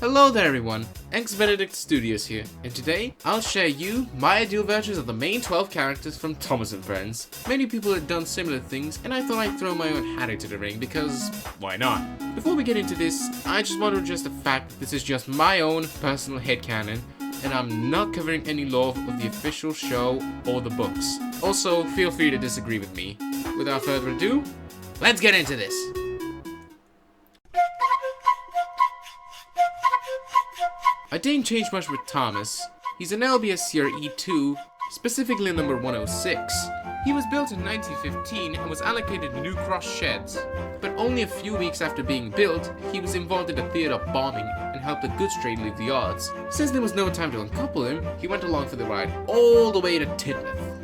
Hello there everyone, Benedict Studios here, and today I'll share you my ideal versions of the main 12 characters from Thomas & Friends. Many people have done similar things, and I thought I'd throw my own hat into the ring because why not? Before we get into this, I just want to address the fact that this is just my own personal headcanon, and I'm not covering any lore of the official show or the books. Also, feel free to disagree with me. Without further ado, let's get into this! I didn't change much with Thomas. He's an LBS Sierra E2, specifically number 106. He was built in 1915 and was allocated New Cross sheds. But only a few weeks after being built, he was involved in a theater bombing and helped the goods trade leave the odds. Since there was no time to uncouple him, he went along for the ride all the way to Tidmouth.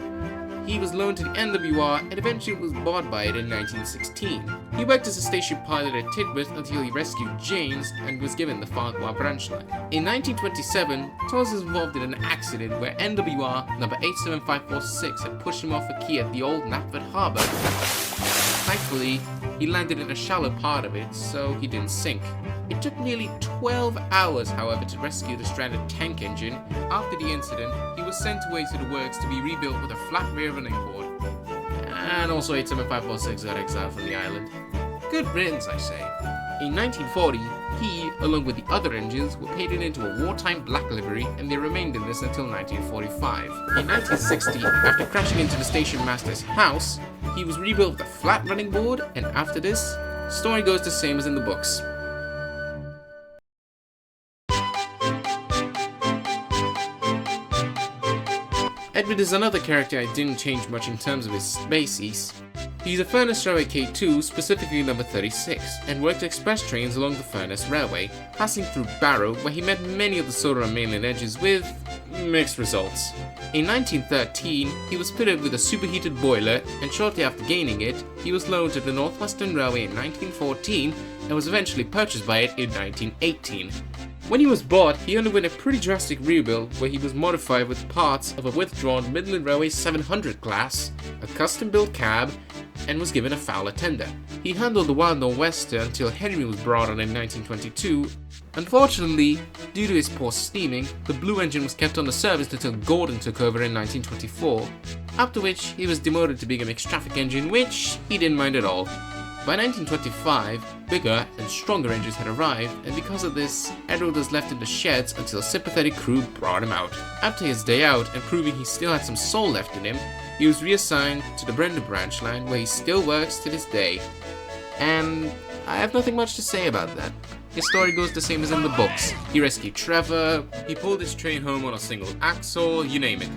He was loaned to the NWR and eventually was bought by it in 1916. He worked as a station pilot at Tidmouth until he rescued James and was given the Farquhar branch line. In 1927, Thomas was involved in an accident where NWR number 87546 had pushed him off a quay at the old Knapford Harbour. Thankfully, he landed in a shallow part of it, so he didn't sink. It took nearly 12 hours, however, to rescue the stranded tank engine. After the incident, he was sent away to the works to be rebuilt with a flat rear running board. And also 87546 got exiled from the island. Good riddance, I say. In 1940, he, along with the other engines, were painted into a wartime black livery, and they remained in this until 1945. In 1960, after crashing into the station master's house, he was rebuilt with a flat running board, and after this, story goes the same as in the books. Edward is another character I didn't change much in terms of his species. He's a Furness Railway K2, specifically number 36, and worked express trains along the Furness Railway, passing through Barrow, where he met many of the Solar and mainland edges with mixed results. In 1913, he was fitted with a superheated boiler, and shortly after gaining it, he was loaned to the North Western Railway in 1914 and was eventually purchased by it in 1918. When he was bought, he underwent a pretty drastic rebuild where he was modified with parts of a withdrawn Midland Railway 700 class, a custom-built cab, and was given a Fowler tender. He handled the Wild Nor'Wester until Henry was brought on in 1922. Unfortunately, due to his poor steaming, the Blue engine was kept under service until Gordon took over in 1924, after which he was demoted to being a mixed traffic engine, which he didn't mind at all. By 1925, bigger and stronger engines had arrived, and because of this, Edward was left in the sheds until a sympathetic crew brought him out. After his day out and proving he still had some soul left in him, he was reassigned to the Brenda branch line, where he still works to this day. And I have nothing much to say about that. His story goes the same as in the books. He rescued Trevor, he pulled his train home on a single axle, you name it.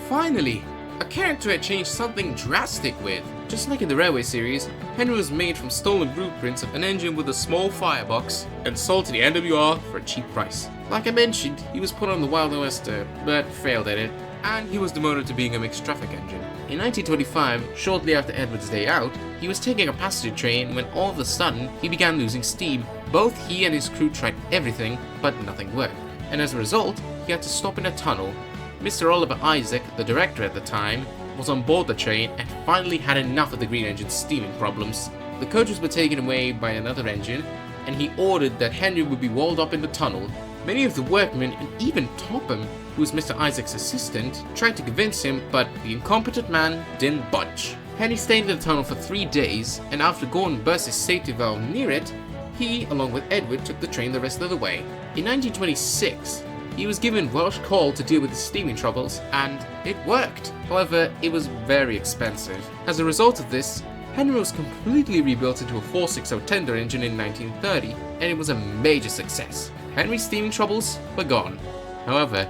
Finally, a character I changed something drastic with. Just like in the Railway series, Henry was made from stolen blueprints of an engine with a small firebox and sold to the NWR for a cheap price. Like I mentioned, he was put on the Wild Nor'Wester, but failed at it, and he was demoted to being a mixed traffic engine. In 1925, shortly after Edward's day out, he was taking a passenger train when all of a sudden he began losing steam. Both he and his crew tried everything, but nothing worked, and as a result, he had to stop in a tunnel. Mr. Oliver Isaac, the director at the time, was on board the train and finally had enough of the green engine's steaming problems. The coaches were taken away by another engine, and he ordered that Henry would be walled up in the tunnel. Many of the workmen, and even Topham, who was Mr. Isaac's assistant, tried to convince him, but the incompetent man didn't budge. Henry stayed in the tunnel for 3 days, and after Gordon burst his safety valve near it, he, along with Edward, took the train the rest of the way. In 1926, he was given Welsh coal to deal with his steaming troubles, and it worked. However, it was very expensive. As a result of this, Henry was completely rebuilt into a 460 tender engine in 1930, and it was a major success. Henry's steaming troubles were gone. However,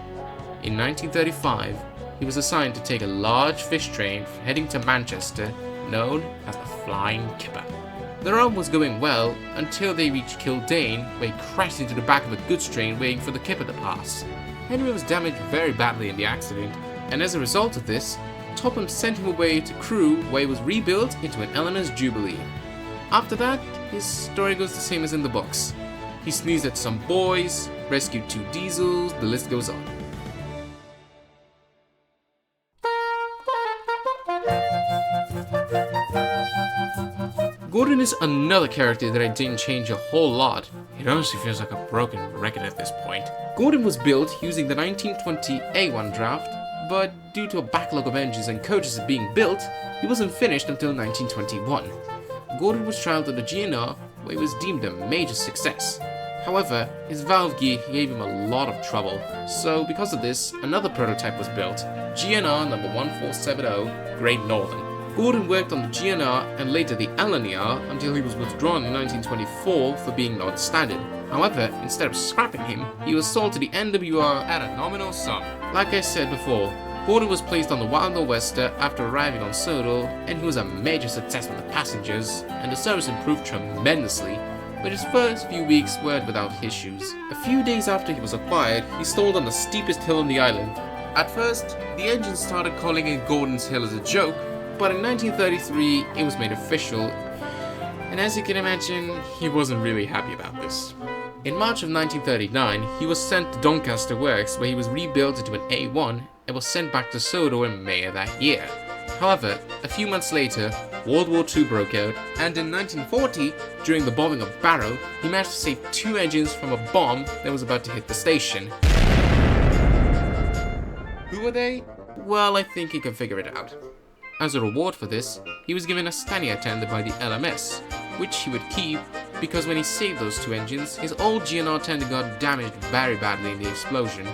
in 1935, he was assigned to take a large fish train heading to Manchester, known as the Flying Kipper. The run was going well until they reached Kildane, where he crashed into the back of a goods train waiting for the Kipper to pass. Henry was damaged very badly in the accident, and as a result of this, Topham sent him away to Crewe, where he was rebuilt into an Eleanor's Jubilee. After that, his story goes the same as in the books. He sneezed at some boys, rescued 2 diesels, the list goes on. Gordon is another character that I didn't change a whole lot. It honestly feels like a broken record at this point. Gordon was built using the 1920 A1 draft, but due to a backlog of engines and coaches being built, he wasn't finished until 1921. Gordon was trialed on the GNR, where he was deemed a major success. However, his valve gear gave him a lot of trouble, so because of this, another prototype was built, GNR number 1470, Great Northern. Gordon worked on the GNR and later the LNER until he was withdrawn in 1924 for being non-standard. However, instead of scrapping him, he was sold to the NWR at a nominal sum. Like I said before, Gordon was placed on the Wild Nor'Wester after arriving on Sodal, and he was a major success with the passengers, and the service improved tremendously, but his first few weeks weren't without issues. A few days after he was acquired, he stalled on the steepest hill on the island. At first, the engine started calling it Gordon's Hill as a joke, but in 1933 it was made official, and as you can imagine, he wasn't really happy about this. In March of 1939, he was sent to Doncaster Works, where he was rebuilt into an A1 and was sent back to Sodor in May of that year. However, a few months later, World War II broke out, and in 1940, during the bombing of Barrow, he managed to save 2 engines from a bomb that was about to hit the station. Who were they? Well, I think you can figure it out. As a reward for this, he was given a Stania tender by the LMS, which he would keep because when he saved those 2 engines, his old GNR tender got damaged very badly in the explosion.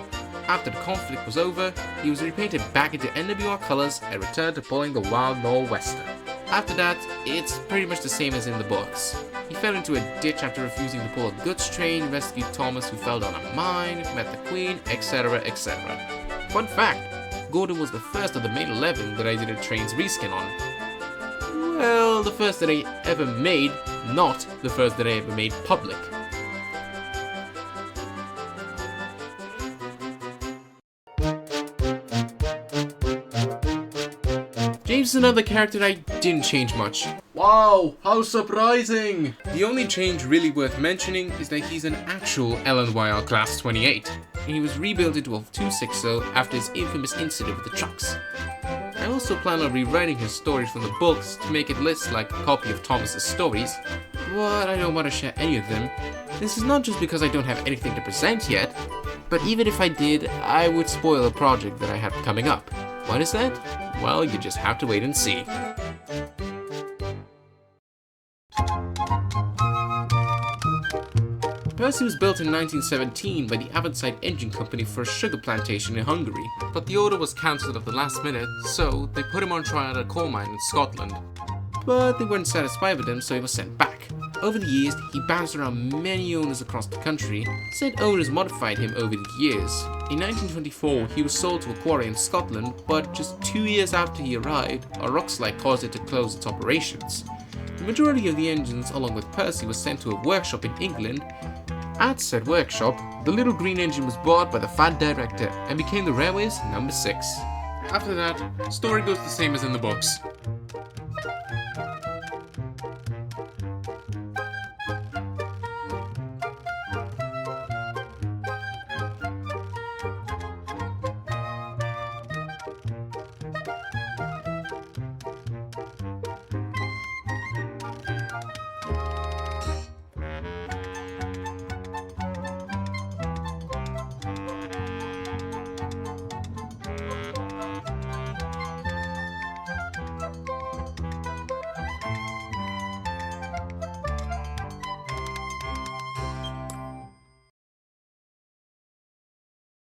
After the conflict was over, he was repainted back into NWR colors and returned to pulling the Wild Nor'Wester. After that, it's pretty much the same as in the books. He fell into a ditch after refusing to pull a goods train, rescued Thomas who fell down a mine, met the Queen, etc, etc. Fun fact, Gordon was the first of the main 11 that I did a train's reskin on. Well, the first that I ever made, not the first that I ever made public. James is another character that I didn't change much. Wow, how surprising! The only change really worth mentioning is that he's an actual LNYR Class 28, and he was rebuilt into a 260 after his infamous incident with the trucks. I also plan on rewriting his stories from the books to make it less like a copy of Thomas's stories, but I don't want to share any of them. This is not just because I don't have anything to present yet, but even if I did, I would spoil a project that I have coming up. What is that? Well, you just have to wait and see. Percy was built in 1917 by the Avonside Engine Company for a sugar plantation in Hungary, but the order was cancelled at the last minute, so they put him on trial at a coal mine in Scotland. But they weren't satisfied with him, so he was sent back. Over the years, he bounced around many owners across the country, said owners modified him over the years. In 1924, he was sold to a quarry in Scotland, but just 2 years after he arrived, a rock slide caused it to close its operations. The majority of the engines, along with Percy, was sent to a workshop in England. At said workshop, the little green engine was bought by the Fat Director and became the railway's number 6. After that, story goes the same as in the books.